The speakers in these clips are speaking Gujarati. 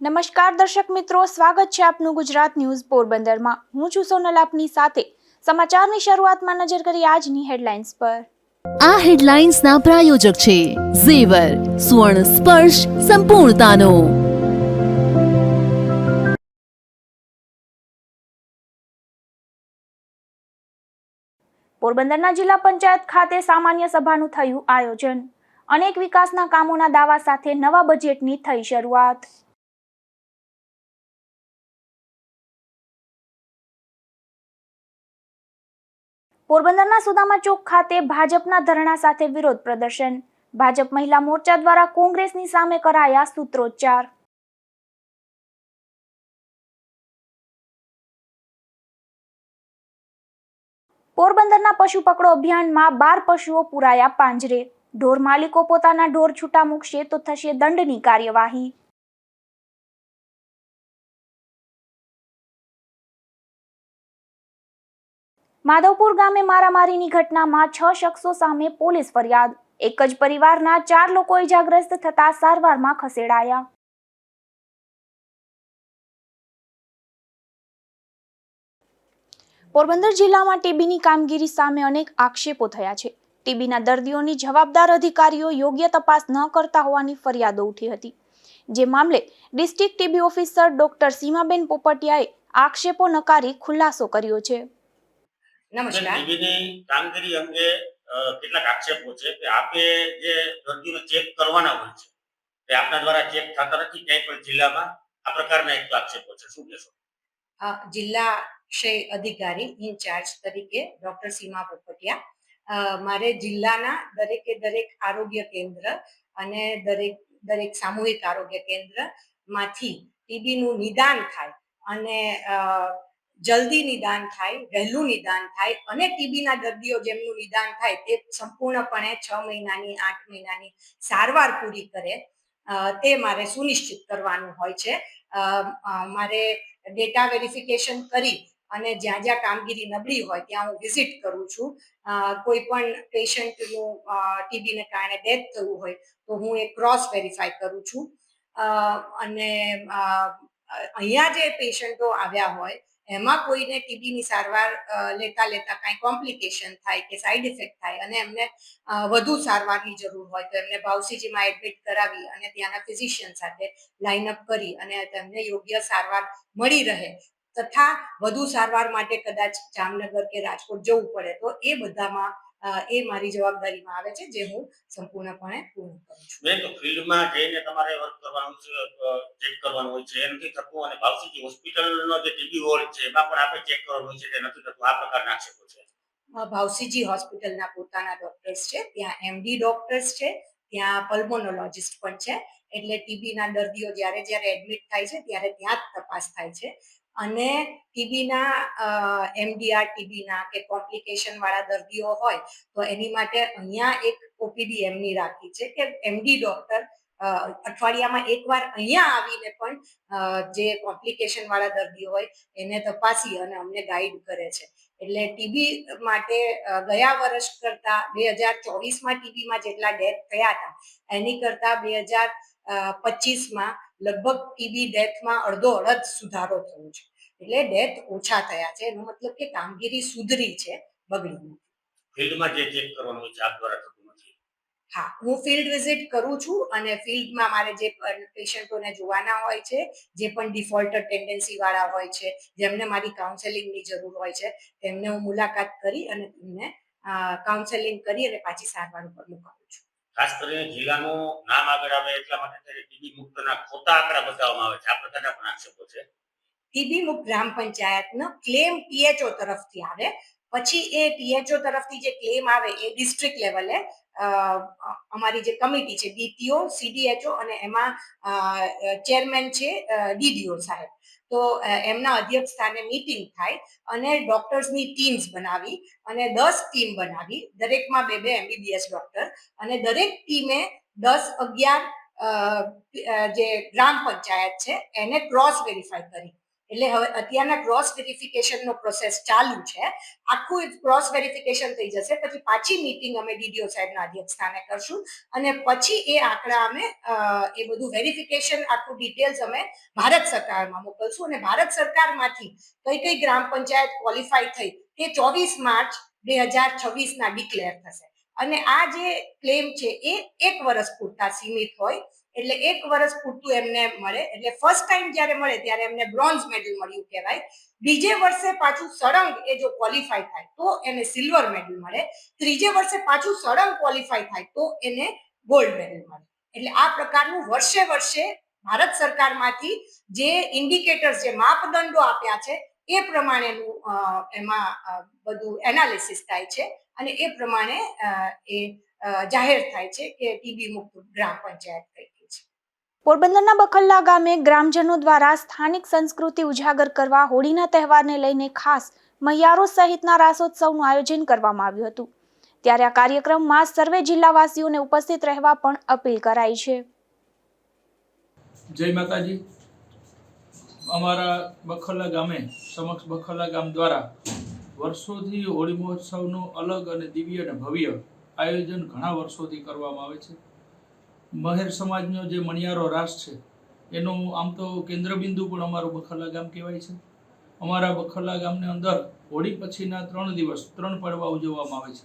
નમસ્કાર દર્શક મિત્રો, સ્વાગત છે આપનું ગુજરાત ન્યૂઝ પોરબંદરમાં। હું છું સોનલ આપની સાથે। સમાચારની શરૂઆતમાં નજર કરી આજની હેડલાઇન્સ પર। આ હેડલાઇન્સના પ્રાયોજક છે ઝેવર, સુવર્ણ સ્પર્શ સંપૂર્ણતાનો। પોરબંદરના જિલ્લા પંચાયત ખાતે સામાન્ય સભાનું થયું આયોજન। અનેક વિકાસના કામોના દાવા સાથે નવા બજેટની થઈ શરૂઆત। પોરબંદરના સુદામા ચોક ખાતે ભાજપના ધરણા સાથે વિરોધ પ્રદર્શન। ભાજપ મહિલા મોરચા દ્વારા કોંગ્રેસની સામે કરાયા સૂત્રોચ્ચાર। પોરબંદરના પશુ પકડો અભિયાનમાં 12 પશુઓ પુરાયા પાંજરે। ઢોર માલિકો પોતાના ઢોર છૂટા મૂકશે તો થશે દંડની કાર્યવાહી। માધવપુર ગામે મારામારીની ઘટનામાં 6 શખ્સો સામે પોલીસ ફરિયાદ। એક જ પરિવારના 4 લોકો ઇજાગ્રસ્ત થતા સારવારમાં ખસેડાયા। પોરબંદર જિલ્લામાં ટીબીની કામગીરી સામે અનેક આક્ષેપો થયા છે। ટીબીના દર્દીઓની જવાબદાર અધિકારીઓ યોગ્ય તપાસ ન કરતા હોવાની ફરિયાદો ઉઠી હતી। જે મામલે ડિસ્ટ્રિક્ટ ટીબી ઓફિસર ડોક્ટર સીમાબેન પોપટિયાએ આક્ષેપો નકારી ખુલાસો કર્યો છે। નમસ્કાર। ટીબીની કામગીરી અંગે કેટલાક આક્ષેપો છે કે આપે જે દર્દીઓને ચેક કરવાના હોય છે તે આપના દ્વારા ચેક થતા નથી ક્યાંય પણ જિલ્લામાં, આ પ્રકારના એક આક્ષેપો છે, શું કહેશો? જિલ્લા ક્ષય અધિકારી ઇન્ચાર્જ તરીકે ડોક્ટર સીમા પોપટિયા, મારે જિલ્લાના દરેકે દરેક આરોગ્ય કેન્દ્ર અને દરેક સામૂહિક આરોગ્ય કેન્દ્રમાંથી ટીબીનું નિદાન થાય અને જલ્દી નિદાન થાય, વહેલું નિદાન થાય અને ટીબીના દર્દીઓ જેમનું નિદાન થાય તે સંપૂર્ણપણે 6 મહિનાની 8 મહિનાની સારવાર પૂરી કરે તે મારે સુનિશ્ચિત કરવાનું હોય છે। મારે ડેટા વેરિફિકેશન કરી અને જ્યાં જ્યાં કામગીરી નબળી હોય ત્યાં હું વિઝિટ કરું છું। કોઈ પણ પેશન્ટનું ટીબીને કારણે ડેથ થયું હોય તો હું એ ક્રોસ વેરીફાઈ કરું છું અને અહીંયા જે પેશન્ટો આવ્યા હોય એમાં કોઈને ટીબીની સારવાર લેતા કાંઈ કોમ્પ્લિકેશન થાય કે સાઈડ ઇફેક્ટ થાય અને એમને વધુ સારવારની જરૂર હોય તો એમને ભાવસીજીમાં એડમિટ કરાવી અને ત્યાંના ફિઝિશિયન સાથે લાઇનઅપ કરી અને તેમને યોગ્ય સારવાર મળી રહે તથા વધુ સારવાર માટે કદાચ જામનગર કે રાજકોટ જવું પડે તો એ બધામાં એ મારી જવાબદારીમાં આવે છે, જે હું સંપૂર્ણપણે પૂર્ણ કરું છું। બેન, તો ફિલ્ડમાં જઈને તમારે વર્ક કરવાનું છે, ચેક કરવાનું હોય છે, એ નથી થતું અને ભાવસીજી હોસ્પિટલનો જે ટીબી વોર્ડ છે એમાં પણ આપણે ચેક કરવાનું હોય છે તે નથી થતું, આ પ્રકારના આક્ષેપો છે। ભાવસીજી હોસ્પિટલના પોતાના ડોક્ટર્સ છે, ત્યાં એમડી ડોક્ટર્સ છે, ત્યાં પલ્મોનોલોજિસ્ટ પણ છે, એટલે ટીબીના દર્દીઓ જ્યારે એડમિટ થાય છે ત્યારે ત્યાં જ તપાસ થાય છે અને ટીબીના એમડીઆર ટીબીના કે કોમ્પ્લિકેશન વાળા દર્દીઓ હોય તો એની માટે અહીંયા એક ઓપીડી એમની રાખી છે કે એમડી ડોક્ટર અઠવાડિયામાં એકવાર અહીંયા આવીને પણ જે કોમ્પ્લિકેશન વાળા દર્દીઓ હોય એને તપાસી અને અમને ગાઈડ કરે છે। એટલે ટીબી માટે ગયા વર્ષ કરતા 2024માં ટીબીમાં જેટલા ડેથ થયા હતા એની કરતા 2025માં લગભગ ટીબી ડેથમાં અડધો સુધારો થયો છે, એટલે ડેથ ઓછા થયા છે, એનો મતલબ કે કામગીરી સુધરી છે, બગડી નથી। ફિલ્ડમાં જે ચેક કરવાનું હોય છે આપ દ્વારા થતું નથી? હા, હું ફિલ્ડ વિઝિટ કરું છું અને ફિલ્ડમાં મારે જે પેશન્ટોને જોવાના હોય છે, જે પણ ડિફોલ્ટર ટેન્ડન્સી વાળા હોય છે, જેમને મારી કાઉન્સેલિંગની જરૂર હોય છે તેમને હું મુલાકાત કરી અને તેમને કાઉન્સેલિંગ કરી અને પાછી સારવાર ઉપર મુકાવું છું। ખાસ કરીને જિલ્લાનું નામ આગળ આવે એટલા માટે ટીબી મુક્તના ખોટા આંકડા બતાવવામાં આવે છે, આ પ્રકારના પણ આક્ષેપો છે। ટીબી મુક્ત ગ્રામ પંચાયતનો ક્લેમ ટીએચઓ તરફથી આવે, પછી એ ટીએચઓ તરફથી જે ક્લેમ આવે એ ડિસ્ટ્રિક્ટ લેવલે અમારી જે કમિટી છે ડીટીઓ, સીડીએચઓ અને એમાં ચેરમેન છે ડીડીઓ સાહેબ, તો એમના અધ્યક્ષ સ્થાને મીટિંગ થાય અને ડોક્ટર્સની ટીમ્સ બનાવી અને 10 ટીમ બનાવી, દરેકમાં 2 એમબીબીએસ ડોક્ટર અને દરેક ટીમે 10-11 જે ગ્રામ પંચાયત છે એને ક્રોસ વેરીફાઈ કરી એટલે હવે અત્યારના ક્રોસ વેરિફિકેશનનો પ્રોસેસ ચાલુ છે. આખું ક્રોસ વેરિફિકેશન થઈ જશે પછી પાછી મીટિંગ અમે ડીડીઓ સાહેબના અધ્યક્ષસ્થાને કરશું અને પછી એ આંકડા અમે એ બધું વેરિફિકેશન આખું ડિટેલ્સ અમે ભારત સરકારમાં મોકલશું અને ભારત સરકારમાંથી કઈ ગ્રામ પંચાયત ક્વોલિફાય થઈ તે 24 માર્ચ 2026 ડિક્લેર થશે અને આ જે ક્લેમ છે એ 1 વર્ષ પૂરતા સીમિત હોય એટલે 1 વર્ષ પૂરતું એમને મળે એટલે ફર્સ્ટ ટાઈમ જ્યારે મળે ત્યારે એમને બ્રોન્ઝ મેડલ મળ્યું કહેવાય. બીજે વર્ષે પાછું સળંગ એ જો ક્વોલિફાય થાય તો એને સિલ્વર મેડલ મળે. ત્રીજે વર્ષે પાછું સળંગ ક્વોલિફાય થાય તો એને ગોલ્ડ મેડલ મળે. એટલે આ પ્રકારનું વર્ષે વર્ષે ભારત સરકારમાંથી જે ઇન્ડિકેટર્સ જે માપદંડો આપ્યા છે એ પ્રમાણેનું એમાં બધું એનાલિસિસ થાય છે અને એ પ્રમાણે એ જાહેર થાય છે કે ટીબી મુક્ત ગ્રામ પંચાયત થઈ ગઈ છે. પોરબંદરના બખલ્લા ગામે ગ્રામજનો દ્વારા સ્થાનિક સંસ્કૃતિ ઉજાગર કરવા હોળીના તહેવારને લઈને ખાસ મૈયારો સહિતના રાસોત્સવનું આયોજન કરવામાં આવ્યું હતું. ત્યારે આ કાર્યક્રમમાં સર્વે જિલ્લાવાસીઓને ઉપસ્થિત રહેવા પણ અપીલ કરાઈ છે. જય માતાજી. અમારા બખલ્લા ગામે સમક્ષ બખલ્લા ગામ દ્વારા વર્ષોથી હોળી મહોત્સવનું અલગ અને દિવ્ય અને ભવ્ય આયોજન ઘણા વર્ષોથી કરવામાં આવે છે. મહેર સમાજનો જે મણિયારો રાસ છે એનું આમ તો કેન્દ્રબિંદુ પણ અમારું બખલ્લા ગામ કહેવાય છે. અમારા બખલ્લા ગામની અંદર હોળી પછીના 3 દિવસ 3 પડવા ઉજવવામાં આવે છે,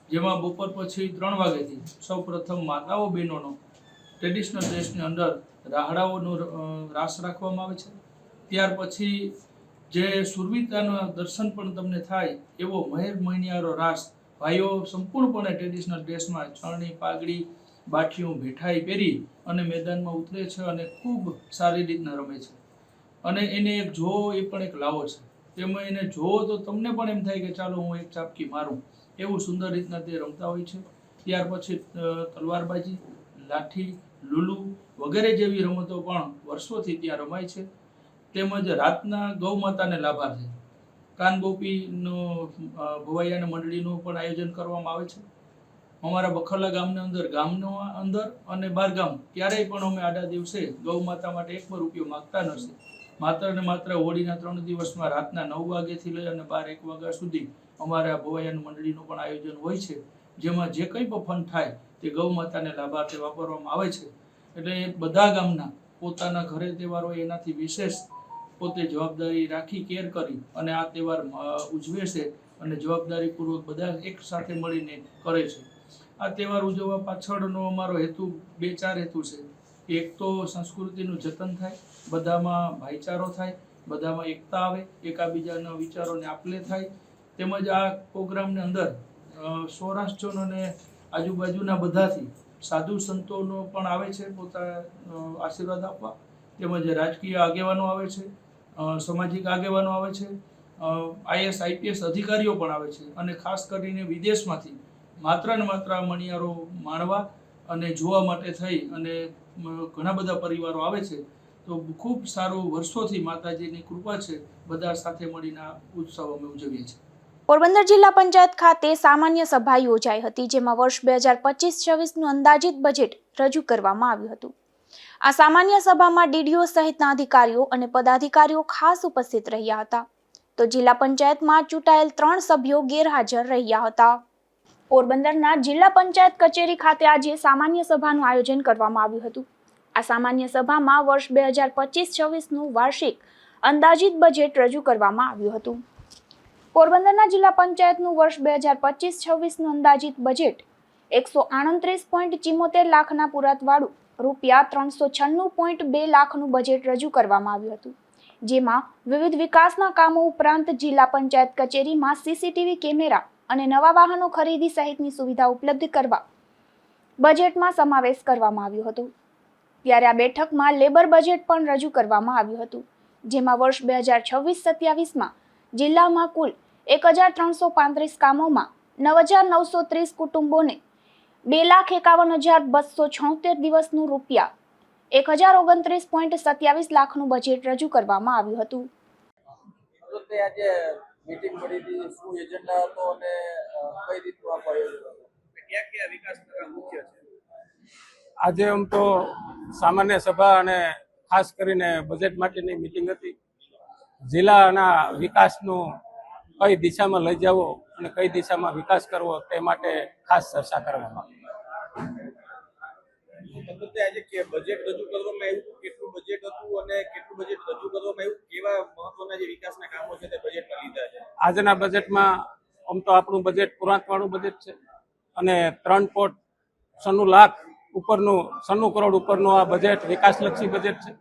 જેમાં બપોર પછી 3 વાગ્યાથી સૌ પ્રથમ માતાઓ બહેનોનો ટ્રેડિશનલ ડ્રેસની અંદર રાહડાઓનો રાસ રાખવામાં આવે છે. ત્યાર પછી જે સુરવીરતાના દર્શન પણ તમને થાય એવો મહેર મણિયારો રાસ ભાઈઓ સંપૂર્ણપણે ટ્રેડિશનલ ડ્રેસમાં છણની પાઘડી બાઠીયું ભેઠાઈ પહેરી અને મેદાનમાં ઉતરે છે અને ખૂબ સારી રીતના રમે છે. અને એને એક જોવો એ પણ એક લાવો છે. તેમાં એને જોવો તો તમને પણ એમ થાય કે ચાલો હું એક ચાપકી મારું, એવું સુંદર રીતના તે રમતા હોય છે. ત્યાર પછી તલવારબાજી, લાઠી, લુલુ વગેરે જેવી રમતો પણ વર્ષોથી ત્યાં રમાય છે. તેમજ રાતના ગૌ માતાને લાભાર્થે કાનગોપીનો ભવાઈયાના મંડળીનું પણ આયોજન કરવામાં આવે છે. અમારા બખલ્લા ગામના અંદર અને બહાર ગામ ક્યારેય પણ અમે આડા દિવસે ગૌ માતા માટે 1 રૂપિયો માગતા નથી. માત્ર ને માત્ર હોળીના 3 દિવસમાં રાતના 9 વાગ્યાથી લઈ અને 12-1 વાગ્યા સુધી અમારા ભવાઈયાનું મંડળીનું પણ આયોજન હોય છે, જેમાં જે કંઈ પણ ફંડ થાય તે ગૌ માતાને લાભાર્થે વાપરવામાં આવે છે. એટલે બધા ગામના પોતાના ઘરે તહેવાર હોય એનાથી વિશેષ પોતે જવાબદારી રાખી કેર કરી અને આ તહેવાર ઉજવે છે અને જવાબદારીપૂર્વક બધા એક સાથે મળીને કરે છે. આ તહેવાર ઉજવવા પાછળનો અમારો હેતુ 2-4 હેતુ છે. એક તો સંસ્કૃતિનું જતન થાય, બધામાં ભાઈચારો થાય, બધામાં એકતા આવે, એકાબીજાના વિચારોને આપલે થાય. તેમજ આ પ્રોગ્રામની અંદર સૌરાષ્ટ્ર અને આજુબાજુના બધાથી સાધુ સંતોનો પણ આવે છે પોતાના આશીર્વાદ આપવા. તેમજ રાજકીય આગેવાનો આવે છે, સામાજિક આગેવાનો આવે છે, IAS IPS અધિકારીઓ પણ આવે છે અને ખાસ કરીને વિદેશમાંથી માત્ર ને માત્ર મણિયારો માણવા અને જોવા માટે થઈ અને ઘણા બધા પરિવારો આવે છે. તો ખૂબ સારું વર્ષોથી માતાજીની કૃપા છે, બધા સાથે મળીને આ ઉત્સવ અમે ઉજવીએ છીએ. પોરબંદર જિલ્લા પંચાયત ખાતે સામાન્ય સભા યોજાઈ હતી, જેમાં વર્ષ 2025-26નું અંદાજિત બજેટ રજૂ કરવામાં આવ્યું હતું. આ સામાન્ય સભામાં ડીડીઓ સહિતના અધિકારીઓ અને પદાધિકારીઓ ખાસ ઉપસ્થિત રહ્યા હતા, તો જિલ્લા પંચાયતમાં ચૂંટાયેલ 3 સભ્યો ગેરહાજર રહ્યા હતા. પોરબંદરના જિલ્લા પંચાયત કચેરી ખાતે આજે સામાન્ય સભાનું આયોજન કરવામાં આવ્યું હતું. આ સામાન્ય સભામાં વર્ષ 2025-26નું વાર્ષિક અંદાજિત બજેટ રજૂ કરવામાં આવ્યું હતું. પોરબંદરના જિલ્લા પંચાયતનું વર્ષ 2025-26નું અંદાજિત બજેટ 138.74 લાખના પુરાતવાળું ₹396.2 લાખનું બજેટ રજૂ કરવામાં આવ્યું હતું, જેમાં વિવિધ વિકાસના કામો ઉપરાંત જિલ્લા પંચાયત કચેરીમાં CCTV કેમેરા અને નવા વાહનો ખરીદી સહિતની સુવિધા ઉપલબ્ધ કરવા બજેટમાં સમાવેશ કરવામાં આવ્યો હતો. ત્યારે આ બેઠકમાં લેબર બજેટ પણ રજૂ કરવામાં આવ્યું હતું, જેમાં વર્ષ 2026-27માં જિલ્લામાં કુલ 1335 કામોમાં 9930 કુટુંબોને 2,51,276 દિવસનું ₹1029.27 લાખનું બજેટ રજૂ કરવામાં આવ્યું હતું. આજે મીટિંગ મળી હતી, શું એજન્ડા હતો અને કઈ રીતનું આપ આયોજન હતું? ક્યાં વિકાસના મુખ્ય છે? આજે આમ તો સામાન્ય સભા અને ખાસ કરીને બજેટ માટેની મીટિંગ હતી. જિલ્લાના વિકાસનું કઈ દિશામાં લઈ જવો અને કઈ દિશામાં વિકાસ કરવો તે માટે ખાસ ચર્ચા કરવામાં આવી. બાબતે આજે કે બજેટ રજૂ કરવામાં આવ્યું, કેટલું બજેટ હતું અને કેટલું બજેટ રજૂ કરવામાં આવ્યું, કેવા મહત્વના જે વિકાસના કામો છે તે બજેટમાં લીધા છે? આજના બજેટમાં આમ તો આપણું બજેટ પુરાંતવાળું બજેટ છે અને 3.96 લાખ ઉપરનું 96 કરોડ ઉપરનું આ બજેટ વિકાસલક્ષી બજેટ છે,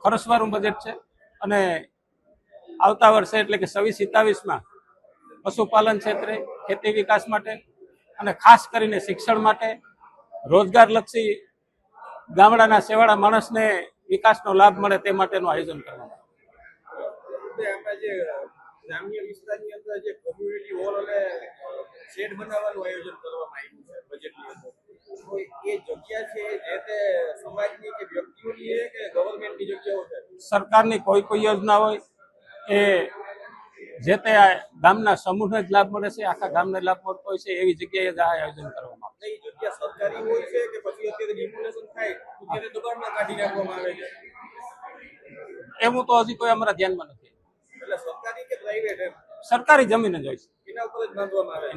ખર્ચવાળું બજેટ છે. અને આવતા વર્ષે એટલે કે 26-27માં પશુપાલન ક્ષેત્રે, ખેતી વિકાસ માટે અને ખાસ કરીને શિક્ષણ માટે, રોજગારલક્ષી ગામડાના છેવાડા માણસને વિકાસનો લાભ મળે તે માટેનું આયોજન કરવામાં આપણા જે ગ્રામ્ય વિસ્તારની અંદર જે કોમ્યુનિટી હોલ અને શેડ બનાવવાનું આયોજન કરવામાં આવ્યું છે બજેટની અંદર, તો એ જગ્યા છે જે તે સમાજની કે વ્યક્તિઓની છે કે ગવર્મેન્ટની જગ્યાઓ છે? સરકારની કોઈ યોજના હોય એ જે તે ગામના સમૂહને જ લાભ મળે છે, આખા ગામને લાભ મળતો હોય છે, એવી જગ્યાએ જ આ આયોજન કરવામાં આવે એ જગ્યા સરકારી હોય છે કે પછી અત્યારે ડિમોલેશન થાય ત્યારે દબાણમાં કાઢી નાખવામાં આવે છે? છે. એવું તો હજી કોઈ અમારા ધ્યાનમાં નથી. એટલે સરકારી કે પ્રાઇવેટ એમ સરકારી જમીન જ હોય છે. એના ઉપર જ બાંધવામાં આવે છે.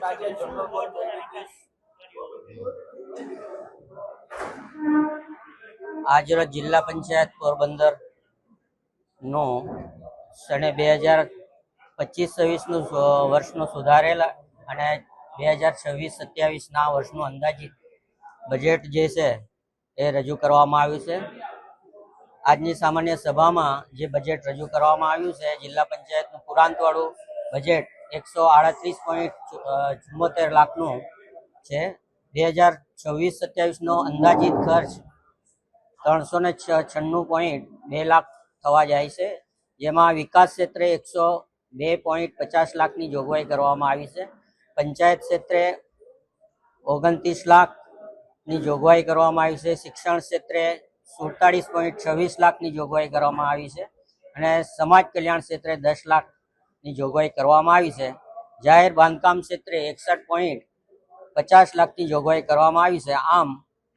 આજે જનરલ બોર્ડ આજરોજ જિલ્લા પંચાયત પોરબંદર નો સને 2025-26નું વર્ષનું સુધારેલા અને 2026-27ના વર્ષનું અંદાજિત બજેટ જે છે એ રજૂ કરવામાં આવ્યું છે. આજની સામાન્ય સભામાં જે બજેટ રજૂ કરવામાં આવ્યું છે, જિલ્લા પંચાયતનું પુરાંતવાળું બજેટ 138.74 લાખનું છે. 2026-27નો અંદાજિત ખર્ચ 396.2 લાખ થવા જાય છે, જેમાં વિકાસ ક્ષેત્રે 102.50 લાખની જોગવાઈ કરવામાં આવી છે. પંચાયત ક્ષેત્રે 29 લાખની જોગવાઈ કરવામાં આવી છે. શિક્ષણ ક્ષેત્રે 47.26 લાખની જોગવાઈ કરવામાં આવી છે અને સમાજ કલ્યાણ ક્ષેત્રે 10 લાખની જોગવાઈ કરવામાં આવી છે. જાહેર બાંધકામ ક્ષેત્રે 61.50 લાખની જોગવાઈ કરવામાં આવી છે. આમ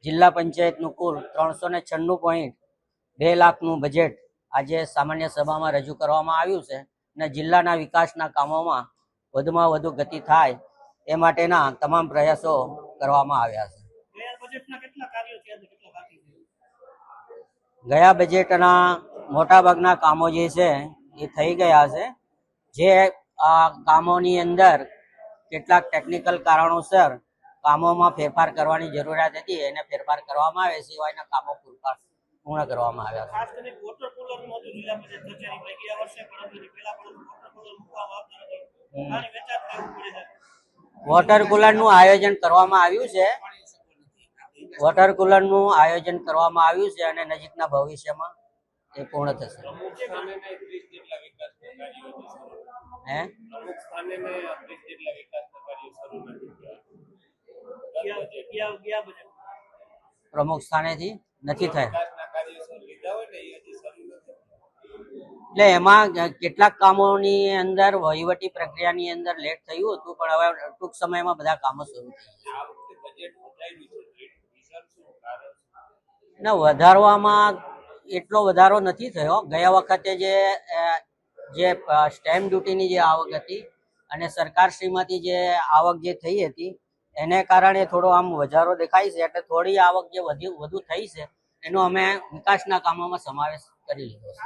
જિલ્લા પંચાયતનું કુલ 396.2 લાખનું બજેટ આજે સામાન્ય સભામાં રજૂ કરવામાં આવ્યું છે અને જિલ્લાના વિકાસના કામોમાં વધુમાં વધુ ગતિ થાય એ માટેના તમામ પ્રયાસો કરવામાં આવ્યા છે. ગયા બજેટના મોટાભાગના કામો જે છે એ થઈ ગયા છે. જે કામોની અંદર કેટલાક ટેકનિકલ કારણોસર કામોમાં ફેરફાર કરવાની જરૂરિયાત હતી, એને ફેરફાર કરવામાં આવે, સિવાયના કામો પૂર્ણ કરવામાં આવ્યા છે. વોટર કુલરનું આયોજન કરવામાં આવ્યું છે. વોટર કુલરનું આયોજન કરવામાં આવ્યું છે અને નજીકના ભવિષ્યમાં એ પૂર્ણ થશે. પ્રમુખ સ્થાનેથી નથી થયા એટલે એમાં કેટલાક કામોની અંદર વહીવટી પ્રક્રિયાની અંદર લેટ થયું હતું, પણ હવે ટૂંક સમયમાં બધા કામો શરૂ થઈ વધારવામાં એટલો વધારો નથી થયો. ગયા વખતે જે સ્ટેમ્પ ડ્યુટીની જે આવક હતી અને સરકારશ્રીમાંથી જે આવક જે થઈ હતી એને કારણે થોડો આમ વધારો દેખાય છે. એટલે થોડી આવક જે વધુ થઈ છે એનો અમે વિકાસના કામોમાં સમાવેશ કરી લીધો છે.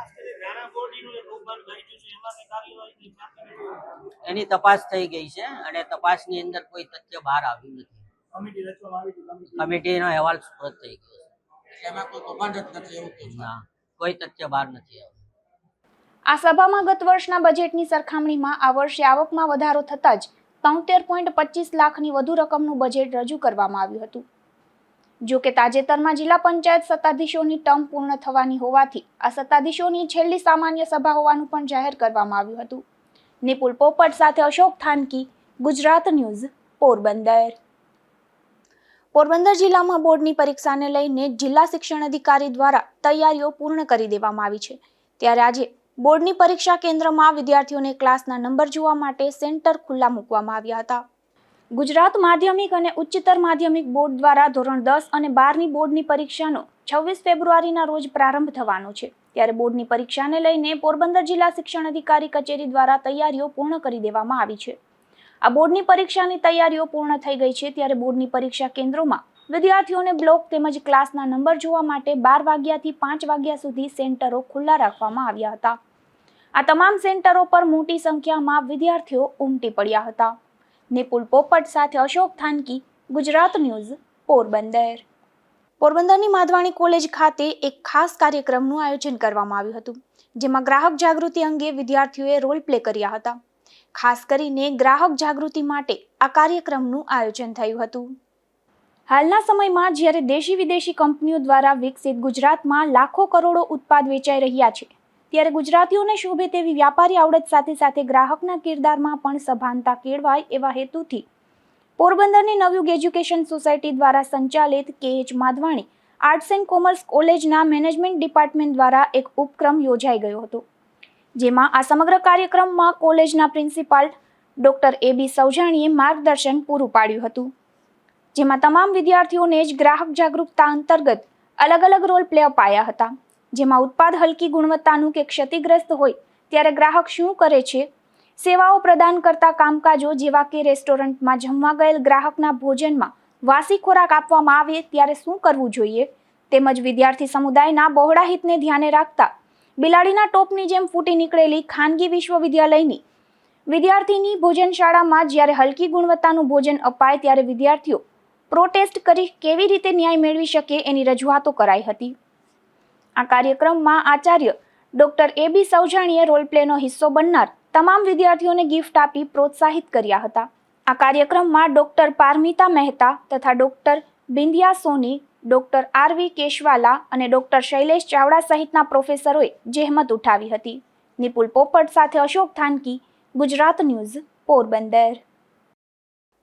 એની તપાસ થઈ ગઈ છે અને તપાસની અંદર કોઈ તથ્ય બહાર આવ્યું નથી. કમિટીનો અહેવાલ સુપરત થઈ ગયો છે. કોઈ તથ્ય બહાર નથી આવ્યું. આ સભામાં ગત વર્ષના બજેટની સરખામણીમાં આ વર્ષે આવકમાં વધારો થતાં જ 73.25 લાખની વધુ રકમનું બજેટ રજૂ કરવામાં આવ્યું હતું. જો કે તાજેતરમાં જિલ્લા પંચાયત સત્તાધીશોની ટર્મ પૂર્ણ થવાની હોવાથી આ સત્તાધીશોની છેલ્લી સામાન્ય સભા હોવાનું પણ જાહેર કરવામાં આવ્યું હતું. નિપુલ પોપટ સાથે અશોક થાનકી, ગુજરાત ન્યૂઝ, પોરબંદર. પોરબંદર જિલ્લામાં બોર્ડની પરીક્ષાને લઈને જિલ્લા શિક્ષણ અધિકારી દ્વારા તૈયારીઓ પૂર્ણ કરી દેવામાં આવી છે. ત્યારે આજે બોર્ડની પરીક્ષા કેન્દ્રમાં વિદ્યાર્થીઓને ક્લાસના નંબર જોવા માટે સેન્ટર ખુલ્લા મૂકવામાં આવ્યા હતા. ગુજરાત માધ્યમિક અને ઉચ્ચતર માધ્યમિક બોર્ડ દ્વારા ધોરણ 10 અને 12ની બોર્ડની પરીક્ષાનો 26 ફેબ્રુઆરીના રોજ પ્રારંભ થવાનો છે. ત્યારે બોર્ડની પરીક્ષાને લઈને પોરબંદર જિલ્લા શિક્ષણ અધિકારી કચેરી દ્વારા તૈયારીઓ પૂર્ણ કરી દેવામાં આવી છે. આ બોર્ડની પરીક્ષાની તૈયારીઓ પૂર્ણ થઈ ગઈ છે. ત્યારે બોર્ડની પરીક્ષા કેન્દ્રોમાં વિદ્યાર્થીઓને બ્લોક તેમજ ક્લાસના નંબર જોવા માટે 12 વાગ્યાથી 5 વાગ્યા સુધી સેન્ટરો ખુલ્લા રાખવામાં આવ્યા હતા. આ તમામ સેન્ટરો પર મોટી સંખ્યામાં વિદ્યાર્થીઓ ઉમટી પડ્યા હતા. નિપુલ પોપટ સાથે અશોક થાનકી, ગુજરાત ન્યૂઝ, પોરબંદર. પોરબંદરની માધવાણી કોલેજ ખાતે એક ખાસ કાર્યક્રમનું આયોજન કરવામાં આવ્યું હતું, જેમાં ગ્રાહક જાગૃતિ અંગે વિદ્યાર્થીઓએ રોલ પ્લે કર્યા હતા. ખાસ કરીને ગ્રાહક જાગૃતિ માટે આ કાર્યક્રમનું આયોજન થયું હતું. હાલના સમયમાં જ્યારે દેશી વિદેશી કંપનીઓ દ્વારા વિકસિત ગુજરાતમાં લાખો કરોડો ઉત્પાદ વેચાઈ રહ્યા છે, ત્યારે ગુજરાતીઓને શોભે તેવી વ્યાપારી આવડત સાથે સાથે ગ્રાહકના કિરદારમાં પણ સભાનતા કેળવાય એવા હેતુથી પોરબંદરની નવયુગ એજ્યુકેશન સોસાયટી દ્વારા સંચાલિત KH Madhvani arts and commerce કોલેજના મેનેજમેન્ટ ડિપાર્ટમેન્ટ દ્વારા એક ઉપક્રમ યોજાઈ ગયો હતો, જેમાં આ સમગ્ર કાર્યક્રમમાં કોલેજના પ્રિન્સિપાલ ડોક્ટર AB સૌજાણીએ માર્ગદર્શન પૂરું પાડ્યું હતું, જેમાં તમામ વિદ્યાર્થીઓને જ ગ્રાહક જાગૃતતા અંતર્ગત અલગ અલગ રોલ પ્લે અપાયા હતા, જેમાં ઉત્પાદ હલકી ગુણવત્તાનું કે ક્ષતિગ્રસ્ત હોય ત્યારે ગ્રાહક શું કરે છે, સેવાઓ પ્રદાન કરતા કામકાજો જેવા કે રેસ્ટોરન્ટમાં જમવા ગયેલ ગ્રાહકના ભોજનમાં વાસી ખોરાક આપવામાં આવે ત્યારે શું કરવું જોઈએ, તેમજ વિદ્યાર્થી સમુદાયના બહોળા હિતને ધ્યાને રાખતા બિલાડીના ટોપની જેમ ફૂટી નીકળેલી ખાનગી વિશ્વવિદ્યાલયની વિદ્યાર્થીની ભોજનશાળામાં જ્યારે હલકી ગુણવત્તાનું ભોજન અપાય ત્યારે વિદ્યાર્થીઓ પ્રોટેસ્ટ કરી કેવી રીતે ન્યાય મેળવી શકે એની રજૂઆતો કરાઈ હતી. આ કાર્યક્રમમાં આચાર્ય ડોક્ટર AB સૌજાણીએ રોલ પ્લેનો હિસ્સો બનનાર તમામ વિદ્યાર્થીઓને ગિફ્ટ આપી પ્રોત્સાહિત કર્યા હતા. આ કાર્યક્રમમાં ડોક્ટર પારમિતા મહેતા તથા ડોક્ટર બિંદિયા સોની, ડોક્ટર RV કેશવાલા અને ડોક્ટર શૈલેષ ચાવડા સહિતના પ્રોફેસરોએ જહેમત ઉઠાવી હતી. નિપુલ પોપટ સાથે અશોક થાનકી, ગુજરાત ન્યૂઝ, પોરબંદર.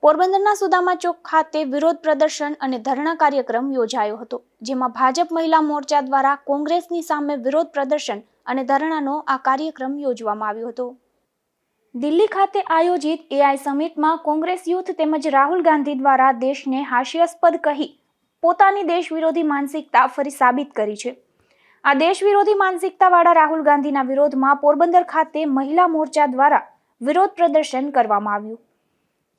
પોરબંદરના સુદામા ચોક ખાતે વિરોધ પ્રદર્શન અને ધરણા કાર્યક્રમ યોજાયો હતો, જેમાં ભાજપ મહિલા મોરચા દ્વારા કોંગ્રેસની સામે વિરોધ પ્રદર્શન અને ધરણાનો આ કાર્યક્રમ યોજવામાં આવ્યો હતો. દિલ્હી ખાતે આયોજિત AI સમિટમાં કોંગ્રેસ યુથ તેમજ રાહુલ ગાંધી દ્વારા દેશને હાસ્યાસ્પદ કહી પોતાની દેશ વિરોધી માનસિકતા ફરી સાબિત કરી છે. આ દેશ વિરોધી માનસિકતાવાળા રાહુલ ગાંધીના વિરોધમાં પોરબંદર ખાતે મહિલા મોરચા દ્વારા વિરોધ પ્રદર્શન કરવામાં આવ્યું,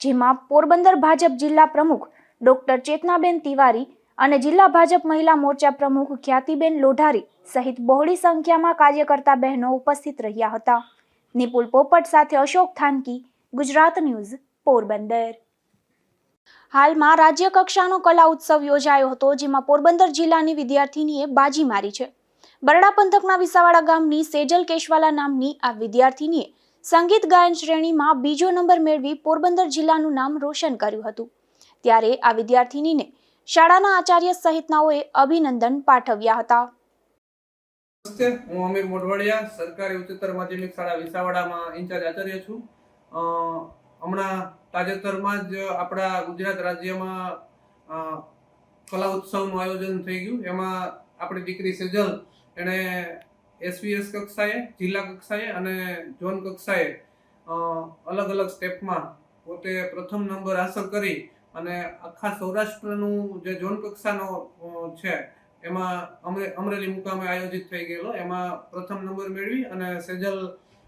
જેમાં પોરબંદર ભાજપ જિલ્લા પ્રમુખ ડોક્ટર ચેતનાબેન તિવારી અને જિલ્લા ભાજપ મહિલા મોરચા પ્રમુખ ખ્યાતિબેન લોઢારી સહિત બહોળી સંખ્યામાં કાર્યકર્તા બહેનો ઉપસ્થિત રહ્યા હતા. નિપુલ પોપટ સાથે અશોક થાનકી, ગુજરાત ન્યૂઝ, પોરબંદર. હાલમાં રાજ્ય કક્ષાનો કલા ઉત્સવ યોજાયો હતો, જેમાં પોરબંદર જિલ્લાની વિદ્યાર્થીનીએ બાજી મારી છે. બરડા પંથકના વિસાવાડા ગામની સેજલ કેશવાલા નામની આ વિદ્યાર્થીનીએ સંગીત ગાયન શ્રેણીમાં બીજો નંબર મેળવી પોરબંદર જિલ્લાનું નામ રોશન કર્યું હતું. ત્યારે આ વિદ્યાર્થીનીને શાળાના આચાર્ય સહિતનાઓએ અભિનંદન પાઠવ્યા હતા. નમસ્તે, હું અમીર મોઢવાડિયા, સરકારી ઉચ્ચતર માધ્યમિક શાળા વિસાવડામાં ઇન્ચાર્જ આચાર્ય છું. હમણાં તાજેતરમાં જ આપણા ગુજરાત રાજ્યમાં કલા ઉત્સવનું આયોજન થઈ ગયું. એમાં આપણી દીકરી સેજલ એણે SVS કક્ષાએ, જિલ્લા કક્ષાએ અને ઝોન કક્ષાએ અલગ અલગ સ્ટેપમાં પોતે પ્રથમ નંબર હાંસલ કરી અને આખા સૌરાષ્ટ્રનું જે ઝોન કક્ષાનો છે એમાં અમરેલી મુકામે આયોજિત થઈ ગયેલો, એમાં પ્રથમ નંબર મેળવી અને સેજલ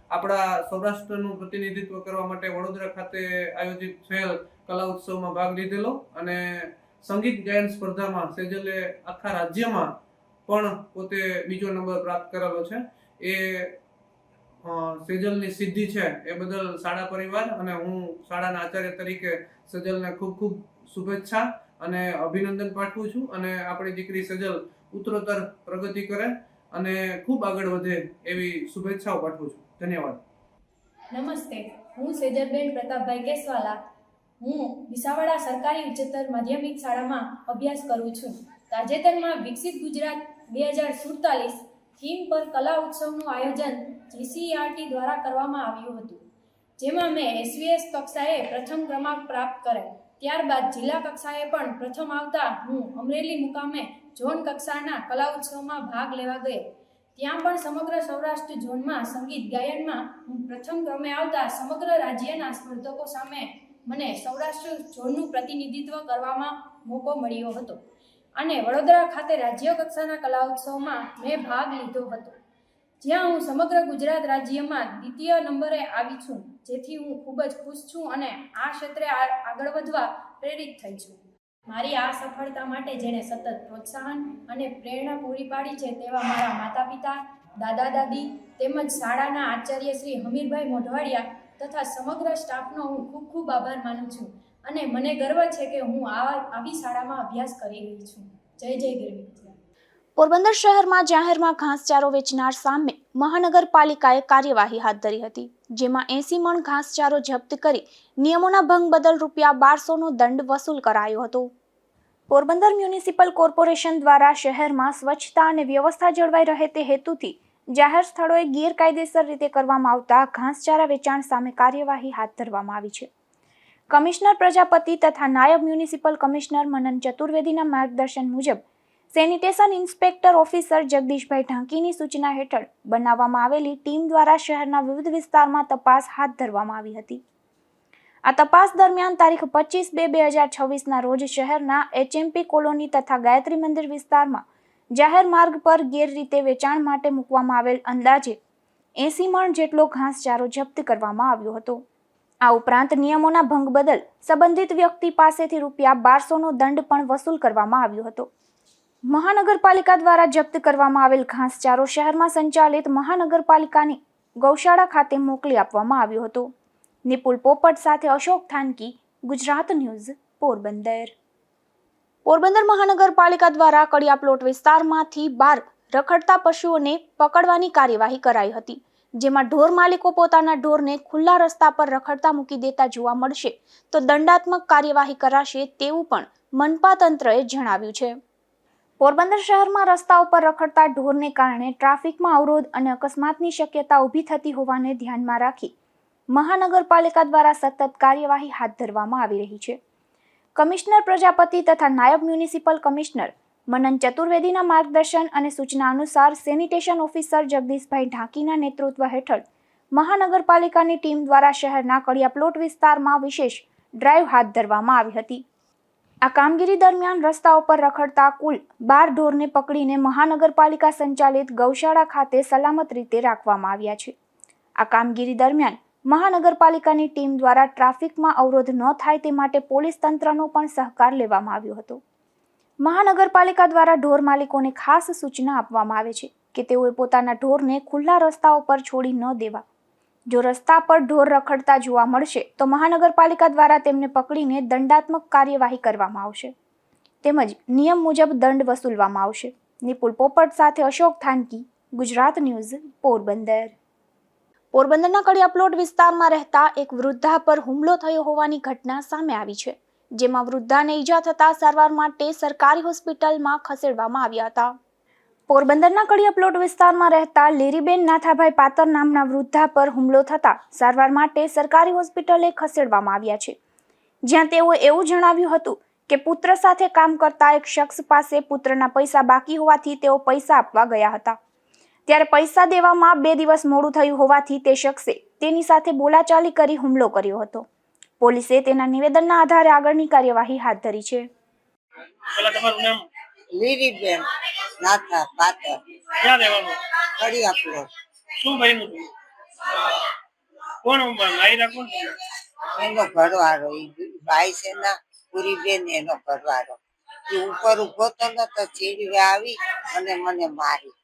આપણા સૌરાષ્ટ્રનું પ્રતિનિધિત્વ કરવા માટે વડોદરા ખાતે આયોજિત થયેલ કલા ઉત્સવમાં ભાગ લીધેલો અને સંગીત ગાયન સ્પર્ધામાં સેજલે આખા રાજ્યમાં પણ પોતે બીજો નંબર પ્રાપ્ત કરેલો છે. એ સેજલની સિદ્ધિ છે એ બદલ શાળા પરિવાર અને હું શાળાના આચાર્ય તરીકે સેજલને ખૂબ ખૂબ શુભેચ્છા અને અભિનંદન પાઠવું છું અને આપણી દીકરી સેજલ ઉત્તરોત્તર પ્રગતિ કરે અને ખૂબ આગળ વધે એવી શુભેચ્છાઓ પાઠવું છું. ધન્યવાદ. નમસ્તે, હું સેજલબેન પ્રતાપભાઈ કેશવાલા. હું વિસાવડા સરકારી ઉચ્ચતર માધ્યમિક શાળામાં અભ્યાસ કરું છું. તાજેતરમાં વિકસિત ગુજરાત 2047 થીમ પર કલા ઉત્સવનું આયોજન GCERT દ્વારા કરવામાં આવ્યું હતું, જેમાં મેં SVS કક્ષાએ પ્રથમ ક્રમાંક પ્રાપ્ત કરેલ. ત્યારબાદ જિલ્લા કક્ષાએ પણ પ્રથમ આવતા હું અમરેલી મુકામે ઝોન કક્ષાના કલા ઉત્સવમાં ભાગ લેવા ગઈ. ત્યાં પણ સમગ્ર સૌરાષ્ટ્ર ઝોનમાં સંગીત ગાયનમાં હું પ્રથમ ક્રમે આવતા સમગ્ર રાજ્યના સ્પર્ધકો સામે મને સૌરાષ્ટ્ર ઝોનનું પ્રતિનિધિત્વ કરવામાં મોકો મળ્યો હતો અને વડોદરા ખાતે રાજ્ય કક્ષાના કલા ઉત્સવમાં મેં ભાગ લીધો હતો. જ્યાં હું સમગ્ર ગુજરાત રાજ્યમાં દ્વિતીય નંબરે આવી છું, જેથી હું ખૂબ જ ખુશ છું અને આ ક્ષેત્રે આગળ વધવા પ્રેરિત થઈ છું. મારી આ સફળતા માટે જેણે સતત પ્રોત્સાહન અને પ્રેરણા પૂરી પાડી છે તેવા મારા માતા પિતા, દાદા દાદી તેમજ શાળાના આચાર્ય શ્રી હમીરભાઈ મોઢવાડિયા તથા સમગ્ર સ્ટાફનો હું ખૂબ ખૂબ આભાર માનું છું અને મને ગર્વ છે કે હું આવી શાળામાં અભ્યાસ કરી રહી છું. જય જય ગરવી ગુજરાત. પોરબંદર શહેરમાં જાહેરમાં ઘાસચારો વેચનાર સામે મહાનગરપાલિકાએ કાર્યવાહી હાથ ધરી હતી, જેમાં 80 મણ ઘાસચારો જપ્ત કરી નિયમોના ભંગ બદલ ₹1200નો દંડ વસૂલ કરાયો હતો. પોરબંદર મ્યુનિસિપલ કોર્પોરેશન દ્વારા શહેરમાં સ્વચ્છતા અને વ્યવસ્થા જળવાઈ રહે તે હેતુથી જાહેર સ્થળોએ ગેરકાયદેસર રીતે કરવામાં આવતા ઘાસચારા વેચાણ સામે કાર્યવાહી હાથ ધરવામાં આવી છે. કમિશનર પ્રજાપતિ તથા નાયબ મ્યુનિસિપલ કમિશનર મનન ચતુર્વેદીના માર્ગદર્શન મુજબ સેનિટેશન ઇન્સ્પેક્ટર ઓફિસર જગદીશભાઈ ઢાંકીની સૂચના હેઠળ બનાવવામાં આવેલી ટીમ દ્વારા શહેરના વિવિધ વિસ્તારમાં તપાસ હાથ ધરવામાં આવી હતી. આ તપાસ દરમિયાન તારીખ 25/2/2026ના રોજ શહેરના HMP કોલોની તથા ગાયત્રી મંદિર વિસ્તારમાં જાહેર માર્ગ પર ગેરરીતે વેચાણ માટે મૂકવામાં આવેલ અંદાજે 80 મણ જેટલો ઘાસચારો જપ્ત કરવામાં આવ્યો હતો. આ ઉપરાંત નિયમોના ભંગ બદલ સંબંધિત વ્યક્તિ પાસેથી ₹1200નો દંડ પણ વસૂલ કરવામાં આવ્યો હતો. મહાનગરપાલિકા દ્વારા જપ્ત કરવામાં આવેલ ઘાસચારો શહેરમાં સંચાલિત મહાનગરપાલિકાની ગૌશાળા ખાતે મોકલી આપવામાં આવ્યો હતો. નિપુલ પોપટ સાથે અશોક થાનકી, ગુજરાત ન્યૂઝ, પોરબંદર. પોરબંદર મહાનગરપાલિકા દ્વારા કડિયા પ્લોટ વિસ્તારમાંથી 12 રખડતા પશુઓને પકડવાની કાર્યવાહી કરાઈ હતી, જેમાં ઢોર માલિકો પોતાના ઢોરને ખુલ્લા રસ્તા પર રખડતા મૂકી દેતા જોવા મળશે તો દંડાત્મક કાર્યવાહી કરાશે તેવું પણ મનપા તંત્રએ જણાવ્યું છે. પોરબંદર શહેરમાં રસ્તા ઉપર રખડતા ઢોરને કારણે ટ્રાફિકમાં અવરોધ અને અકસ્માતની શક્યતા ઊભી થતી હોવાને ધ્યાનમાં રાખી મહાનગરપાલિકા દ્વારા સતત કાર્યવાહી હાથ ધરવામાં આવી રહી છે. કમિશનર પ્રજાપતિ તથા નાયબ મ્યુનિસિપલ કમિશનર મનન ચતુર્વેદીના માર્ગદર્શન અને સૂચના અનુસાર સેનિટેશન ઓફિસર જગદીશભાઈ ઢાંકીના નેતૃત્વ હેઠળ મહાનગરપાલિકાની ટીમ દ્વારા શહેરના કડિયા પ્લોટ વિસ્તારમાં વિશેષ ડ્રાઈવ હાથ ધરવામાં આવી હતી. આ કામગીરી દરમિયાન રસ્તા ઉપર રખડતા કુલ 12 ઢોરને પકડીને મહાનગરપાલિકા સંચાલિત ગૌશાળા ખાતે સલામત રીતે રાખવામાં આવ્યા છે. આ કામગીરી દરમિયાન મહાનગરપાલિકાની ટીમ દ્વારા ટ્રાફિકમાં અવરોધ ન થાય તે માટે પોલીસ તંત્રનો પણ સહકાર લેવામાં આવ્યો હતો. મહાનગરપાલિકા દ્વારા ઢોર માલિકોને ખાસ સૂચના આપવામાં આવે છે કે તેઓએ પોતાના ઢોરને ખુલ્લા રસ્તાઓ પર છોડી ન દેવા. જો રસ્તા પર ઢોર રખડતા જોવા મળશે તો મહાનગરપાલિકા દ્વારા તેમને પકડીને દંડાત્મક કાર્યવાહી કરવામાં આવશે તેમજ નિયમ મુજબ દંડ વસૂલવામાં આવશે. નિપુલ પોપટ સાથે અશોક થાનકી, ગુજરાત ન્યૂઝ, પોરબંદર. પોરબંદરના કડિયા પ્લોટ વિસ્તારમાં રહેતા એક વૃદ્ધા પર હુમલો થયો હોવાની ઘટના સામે આવી છે, જેમાં વૃદ્ધાને ઈજા થતા સારવાર માટે સરકારી હોસ્પિટલમાં ખસેડવામાં આવ્યા હતા. પોરબંદરના કડિયા પ્લોટ વિસ્તારમાં રહેતા લેરીબેન નાથાભાઈ પાતર નામના વૃદ્ધા પર હુમલો થતા સારવાર માટે સરકારી હોસ્પિટલે ખસેડવામાં આવ્યા છે, જ્યાં તેઓએ એવું જણાવ્યું હતું કે પુત્ર સાથે કામ કરતા એક શખ્સ પાસે પુત્રના પૈસા બાકી હોવાથી તેઓ પૈસા આપવા ગયા હતા. ત્યારે પૈસા દેવામાં 2 દિવસ મોડું થયું હોવાથી તે શખ્સે તેની સાથે બોલાચાલી કરી હુમલો કર્યો હતો. પોલીસે તેના નિવેદનના આધારે આગળની કાર્યવાહી હાથ ધરી છે. લીરીબેન નાથા પાતર. ક્યાં રહેવાનું? કડિયા પ્લોટ. શું બન્યું? કોણ માયરા કોણ? એનો ઘરવાળો ભાઈ છે ને પૂરીબેન એનો ઘરવાળો. એ ઉપર ઉભો તો નતો, ચીડવે આવી અને મને મારી.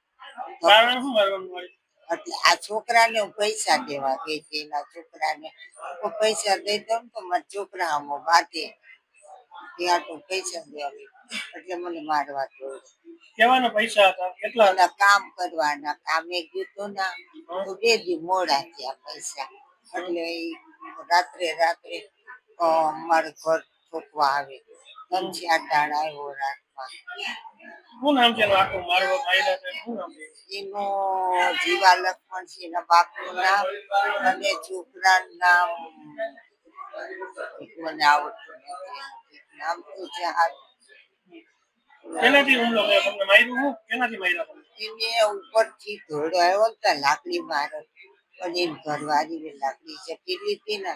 કારણ શું મારવાનું હોય? એટલે આ છોકરાને હું પૈસા દેવા ગઈ હતી, એના છોકરાને હું પૈસા દઈ દઉં તો મારા છોકરા આમાં બાંધે ત્યાં તો પૈસા દેવા ગઈ એટલે મને મારવા જોયું. કેવાના પૈસા હતા? કેટલા? એના કામ કરવાના, કામે ગયું તો ના તો 2 દી મોડા થયા પૈસા. એટલે રાત્રે અમારે ઘર ઠોકવા આવે. 3-4 દાડા આવ્યો રાતમાં. શું નામ છે આખું મારવા માયરા છે? શું નામ છે એનો? જીવા લક્ષ્મણસિંહ એના બાપનું નામ અને છોકરાનું નામ મને આવડતું નથી. નામ તો છે કેનાથી હુમલો કર્યો? તમને માર્યું હું? કેનાથી માર્યા? એને ઉપરથી ધોળો આવ્યો ને લાકડી મારે અને એમ ઘરવાળી લાકડી ચકી લીધી ને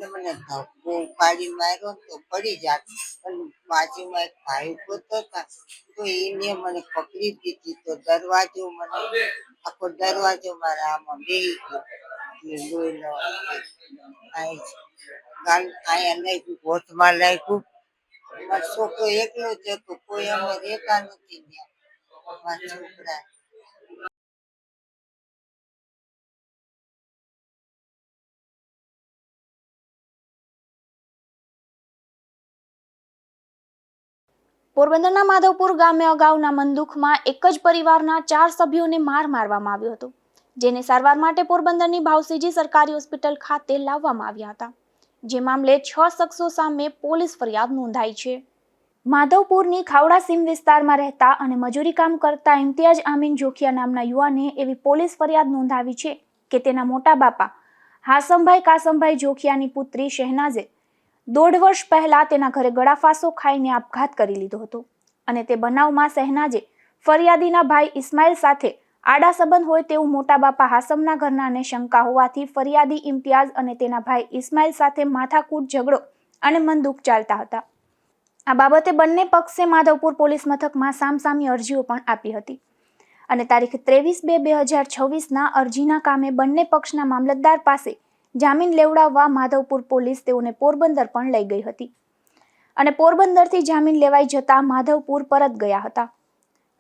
એટલે મને ધક્કો પાડી માર્યો ને તો પડી જાત. પણ બાજુમાં એક ભાઈ ઉભો હતા તો એને મને પકડી દીધી તો દરવાજો મને આખો દરવાજો મારા આમાં બેહી ગયો. લોહી અહીંયા લાગ્યું, હોઠમાં લાગ્યું. મારો છોકરો એકલો જ હતો, કોઈ અમે રહેતા નથી ત્યાં. મારા છોકરા પોરબંદરના માધવપુર ગામે અગાઉના બંદૂકમાં એક જ પરિવારના 4 સભ્યોને મારવામાં આવ્યો હતો, જેને સારવાર માટે પોરબંદરની ભાવસીજી સરકારી હોસ્પિટલ ખાતે લાવવામાં આવ્યા હતા. જે મામલે 6 શખ્સો સામે પોલીસ ફરિયાદ નોંધાઈ છે. માધવપુરની ખાવડા સીમ વિસ્તારમાં રહેતા અને મજૂરી કામ કરતા ઇમ્તિયાજ આમીન જોખિયા નામના યુવાને એવી પોલીસ ફરિયાદ નોંધાવી છે કે તેના મોટા બાપા હાસમભાઈ કાસમભાઈ જોખિયાની પુત્રી શહેનાઝે 1.5 વર્ષ પહેલા તેના ઘરે ગળાફાંસો ખાઈને આપઘાત કરી લીધો હતો અને તે બનાવમાં શહેનાઝે ફરિયાદીના ભાઈ ઇસ્માઇલ સાથે આડા સંબંધ હોય તેવું મોટા બાપા હાસમના ઘરનાને શંકા હોવાથી ફરિયાદી ઇમ્તિયાજ અને તેના ભાઈ ઇસ્માઇલ સાથે માથાકૂટ ઝઘડો અને મનદુખ ચાલતા હતા. આ બાબતે બંને પક્ષે માધવપુર પોલીસ મથકમાં સામસામી અરજીઓ પણ આપી હતી અને તારીખ 23/2/2026ના અરજીના કામે બંને પક્ષના મામલતદાર પાસે જામીન લેવડાવવા માધવપુર પોલીસ તેઓને પોરબંદર પણ લઈ ગઈ હતી અને પોરબંદરથી જામીન લેવાઈ જતા માધવપુર પરત ગયા હતા.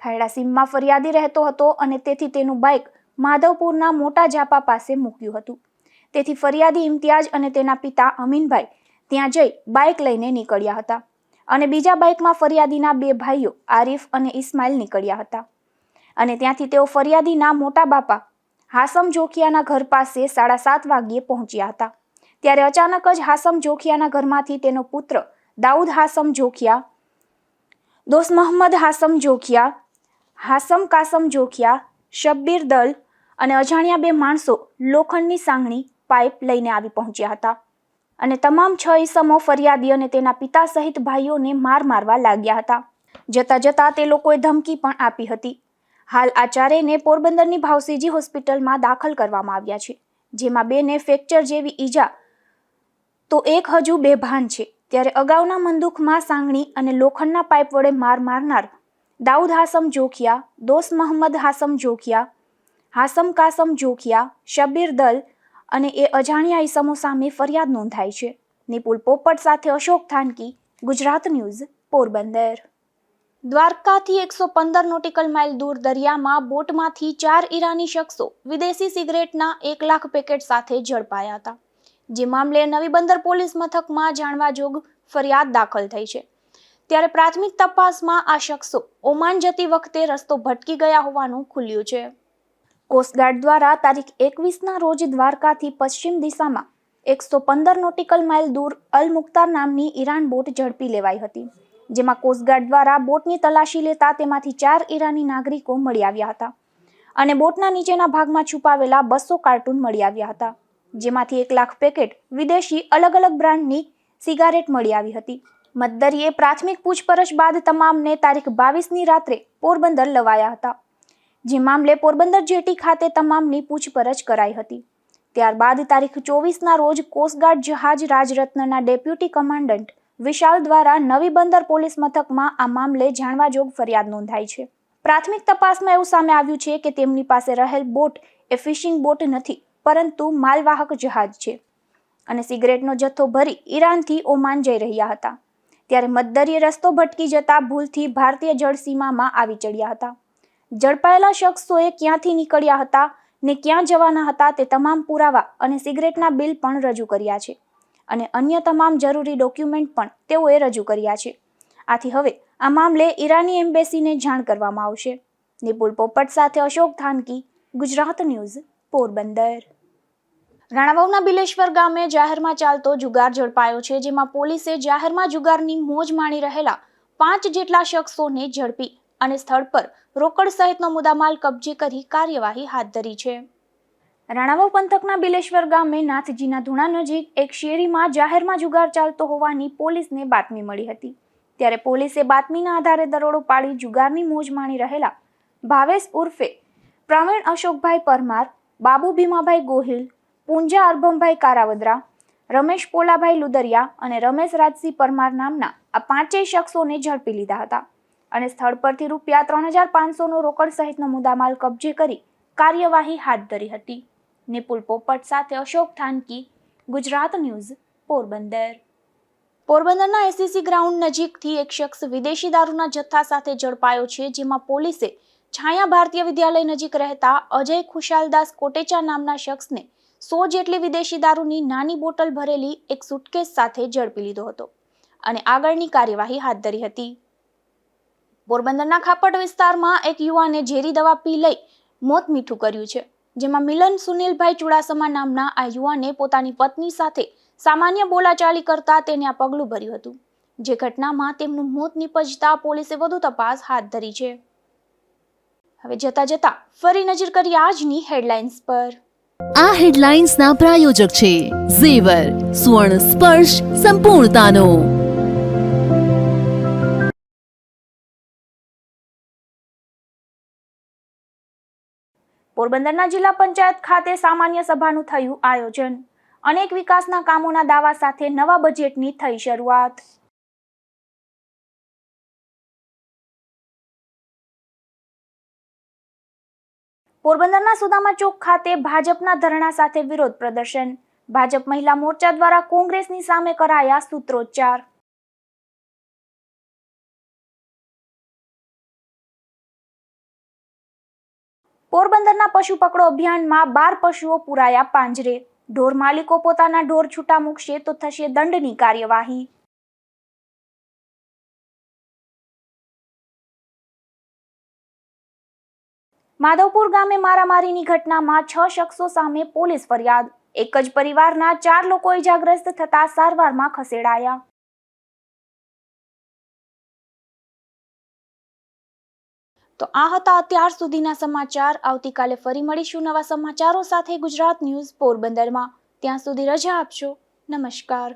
ખાયડા સીમમાં ફરિયાદી રહેતો હતો અને તેથી તેનું બાઇક માધવપુરના મોટા જાપા પાસે મૂક્યું હતું. તેથી ફરિયાદી ઇમ્તિયાજ અને તેના પિતા અમીનભાઈ ત્યાં જઈ બાઇક લઈને નીકળ્યા હતા અને બીજા બાઇકમાં ફરિયાદીના 2 ભાઈઓ આરીફ અને ઇસ્માઇલ નીકળ્યા હતા અને ત્યાંથી તેઓ ફરિયાદીના મોટા બાપા હાસમ જોખિયાના ઘર પાસે 7:30 વાગ્યે પહોંચ્યા હતા. ત્યારે અચાનક જ હાસમ જોખિયાના ઘરમાંથી તેનો પુત્ર દાઉદ હાસમ જોખિયા, દોસ્ત મોહમ્મદ હાસમ જોખિયા, હાસમ કાસમ જોખિયા, શબ્બીર દલ અને અજાણ્યા 2 માણસો લોખંડની સાંગણી પાઇપ લઈને આવી પહોંચ્યા હતા અને તમામ 6 ઈસમો ફરિયાદી અને તેના પિતા સહિત ભાઈઓને મારવા લાગ્યા હતા. જતા જતા તે લોકોએ ધમકી પણ આપી હતી. હાલ આ ચારેયને પોરબંદરની ભાવસીજી હોસ્પિટલમાં દાખલ કરવામાં આવ્યા છે, જેમાં 2ને ફ્રેક્ચર જેવી ઈજા તો એક હજુ બેભાન છે. ત્યારે અગાઉના બંદૂકમાં સાંગણી અને લોખંડના પાઇપ વડે મારનાર દાઉદ હાસમ જોખિયા, દોસ્ત મોહમ્મદ હાસમ જોખિયા, હાસમ કાસમ જોખિયા, શબ્બીર દલ અને એ અજાણ્યા ઈસમો સામે ફરિયાદ નોંધાઈ છે. નિપુલ પોપટ સાથે અશોક થાનકી, ગુજરાત ન્યૂઝ, પોરબંદર. દ્વારકાથી 115 નોટિકલ માઇલ દૂર દરિયામાં બોટમાંથી 4 ઈરાની શખ્સો વિદેશી સિગરેટના 1 લાખ પેકેટ સાથે ઝડપાયા હતા. જે મામલે નવી બંદર પોલીસ મથકમાં જાણવાજોગ ફરિયાદ દાખલ થઈ છે. ત્યારે પ્રાથમિક તપાસમાં આ શખ્સો ઓમાન જતી વખતે રસ્તો ભટકી ગયા હોવાનું ખુલ્યું છે. કોસ્ટગાર્ડ દ્વારા તારીખ 21ના રોજ દ્વારકાથી પશ્ચિમ દિશામાં 115 નોટિકલ માઇલ દૂર અલ મુખ્તાર નામની ઈરાન બોટ ઝડપી લેવાઈ હતી, જેમાં કોસ્ટગાર્ડ દ્વારા બોટની તલાશી લેતા તેમાંથી 4 ઈરાની નાગરિકો મળી આવ્યા હતા અને બોટના નીચેના ભાગમાં છુપાવેલા 200 કાર્ટૂન મળી આવ્યા હતા, જેમાંથી 1 લાખ પેકેટ વિદેશી અલગ અલગ બ્રાન્ડની સિગારેટ મળી આવી હતી. મતદરીએ પ્રાથમિક પૂછપરછ બાદ તમામને તારીખ 22ની રાત્રે પોરબંદર લવાયા હતા, જે મામલે પોરબંદર જેટી ખાતે તમામની પૂછપરછ કરાઈ હતી. ત્યારબાદ તારીખ 24ના રોજ કોસ્ટગાર્ડ જહાજ રાજરત્નના ડેપ્યુટી કમાન્ડન્ટ વિશાલ દ્વારા નવી બંદર પોલીસ મથકમાં આ મામલે જાણવાજોગ ફરિયાદ નોંધાઈ છે. પ્રાથમિક તપાસમાં એવું સામે આવ્યું છે કે તેમની પાસે રહેલ બોટ એ ફિશિંગ બોટ નથી, પરંતુ માલવાહક જહાજ છે અને સિગરેટનો જથ્થો ભરી ઈરાનથી ઓમાન જઈ રહ્યા હતા. ત્યારે મતદરીએ રસ્તો ભટકી જતા ભૂલથી ભારતીય જળસીમામાં આવી ચડ્યા હતા. ઝડપાયેલા શખ્સોએ ક્યાંથી નીકળ્યા હતા ને ક્યાં જવાના હતા તે તમામ પુરાવા અને સિગરેટના બિલ પણ રજૂ કર્યા છે અને અન્ય તમામ જરૂરી ડોક્યુમેન્ટ પણ તેઓએ રજૂ કર્યા છે. આથી હવે આ મામલે ઈરાની એમ્બેસીને જાણ કરવામાં આવશે. નિપુલ પોપટ સાથે અશોક થાનકી, ગુજરાત ન્યૂઝ, પોરબંદર. રાણાવાવના બિલેશ્વર ગામે જાહેરમાં ચાલતો જુગાર ઝડપાયો છે, જેમાં પોલીસે જાહેરમાં જુગારની મોજ માણી રહેલા 5 જેટલા શખ્સોને ઝડપી અને સ્થળ પર રોકડ સહિતનો મુદ્દામાલ કબજે કરી કાર્યવાહી હાથ ધરી છે. રાણાવાવ પંથકના બિલેશ્વર ગામે નાથજીના ધૂણા નજીક એક શેરીમાં જાહેરમાં જુગાર ચાલતો હોવાની પોલીસને બાતમી મળી હતી. ત્યારે પોલીસે બાતમીના આધારે દરોડો પાડી જુગારની મોજ માણી રહેલા ભાવેશ ઉર્ફે પ્રવીણ અશોકભાઈ પરમાર, બાબુ ભીમાભાઈ ગોહિલ, પૂંજા અરબમભાઈ કારાવદરા, રમેશ પોલાભાઈ લુદરિયા અને રમેશ રાજસિંહ પરમાર નામના આ 5 શખ્સોને ઝડપી લીધા હતા અને સ્થળ પરથી રૂપિયા 3500નો રોકડ સહિતનો મુદ્દામાલ કબજે કરી કાર્યવાહી હાથ ધરી હતી. નિપુલ પોપટ સાથે અશોક થાનકી, ગુજરાત ન્યૂઝ, પોરબંદર. પોરબંદરના એસસીસી ગ્રાઉન્ડ નજીકથી એક શખ્સ વિદેશી દારૂના જથ્થા સાથે ઝડપાયો છે, જેમાં પોલીસે છાયા ભારતીય વિદ્યાલય નજીક રહેતા અજય ખુશાલદાસ કોટેચા નામના શખ્સને 100 જેટલી વિદેશી દારૂની નાની બોટલ ભરેલી એક સુટકેસ સાથે ઝડપી લીધો હતો અને આગળની કાર્યવાહી હાથ ધરી હતી. પોરબંદરના ખાપટ વિસ્તારમાં એક યુવાને ઝેરી દવા પી લઈ મોત મીઠું કર્યું છે, જેમાં મિલન સુનિલભાઈ ચુડાસમા નામના આ યુવાને પોતાની પત્ની સાથે સામાન્ય બોલાચાલી કરતા તેને આ પગલું ભર્યું હતું, જે ઘટનામાં તેમનું મોત નિપજતા પોલીસે વધુ તપાસ હાથ ધરી છે. હવે જતા ફરી નજર કરીએ આજની હેડલાઇન્સ પર. આ હેડલાઇન્સના પ્રાયોજક છે ઝેવર, સ્વર્ણ સ્પર્શ સંપૂર્ણતાનો. પોરબંદરના જિલ્લા પંચાયત ખાતે સામાન્ય સભાનું થયું આયોજન. અનેક વિકાસના કામોના દાવા સાથે નવા બજેટની થઈ શરૂઆત. પોરબંદરના સુદામા ચોક ખાતે ભાજપના ધરણા સાથે વિરોધ પ્રદર્શન. ભાજપ મહિલા મોરચા દ્વારા કોંગ્રેસની સામે કરાયા સૂત્રોચ્ચાર. પોરબંદરના પશુ પકડો અભિયાનમાં 12 પશુઓ પુરાયા પાંજરે. ઢોર માલિકો પોતાના ઢોર છૂટા મૂકશે તો થશે દંડની કાર્યવાહી. માધવપુર ગામે મારામારીની ઘટનામાં 6 શખ્સો સામે પોલીસ ફરિયાદ. એક જ પરિવારના 4 લોકો ઇજાગ્રસ્ત થતા સારવારમાં ખસેડાયા. તો આ હતા અત્યાર સુધીના સમાચાર. આવતીકાલે ફરી મળીશું નવા સમાચારો સાથે ગુજરાત ન્યૂઝ પોરબંદરમાં. ત્યાં સુધી રજા આપશો. નમસ્કાર.